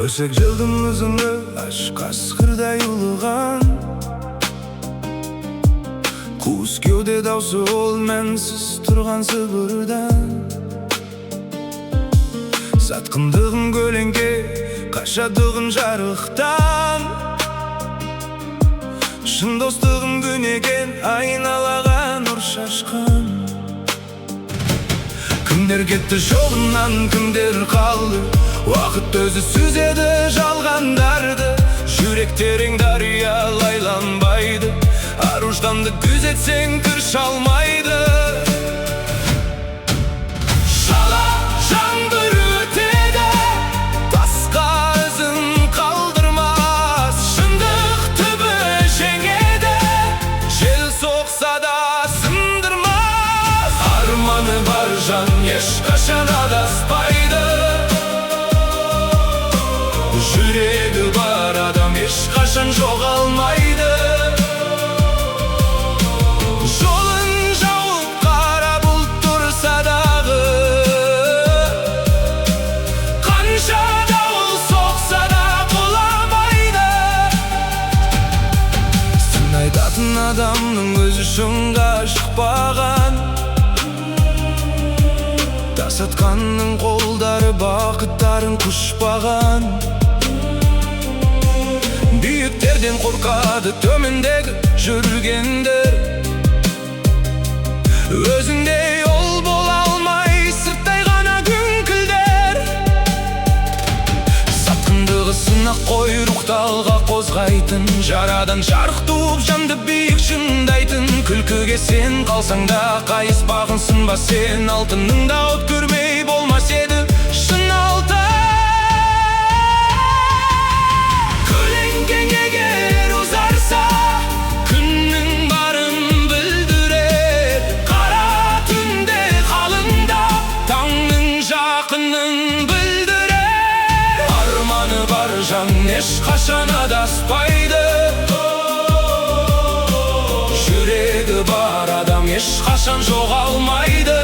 Өсек жылдың ұзыны аш қасқырдай ұлыған, қуыс кеуде даусы ол мәнсіз тұрған сыбырдан. Сатқындығын көлеңке, қашадығын жарықтан, шын достығын күнеген айналаға нұр шашқан. Кімдер кетті жолынан, кімдер қалды, уақыт өзі сүзеді жалғандарды. Жүректерің дария лайланбайды, аружданды күзетсең кір шалмайды. Шала жаңбыр өтеді, тасқа ізін қалдырмас. Шындық түбі жеңеді, жел соқса да сындырмас. Арманы бар жан ешқашан адаспайды, жүрегі бар адам ешқашан жоғалмайды. Жолын жауып қара бұлт тұрса дағы, қанша дауыл соқса да құламайды. Сын айтатын адамның өзі шыңға шықпаған, тасатқанның қолдары бақыттарын құшпаған. Биіктерден қорқады төмендегі жүргендер, өзіңдей ол бола алмай сырттай ғана күңкілдер. Сатқындығы сынақ қой рухты алға қозғайтын, жарадан жарық туып жанды биік шыңдайтын. Күлкіге сен қалсаң да қайыспағын сынба сен, алтынның да от көрмей болмас еді шын алтын. Көлеңкең егер ұзарса, күннің барын білдірер. Қара түнде қалыңда, таңның жақынын білдірер. Арманы бар жан ешқашан адаспайды, жүрегі бар адам ешқашан жоғалмайды.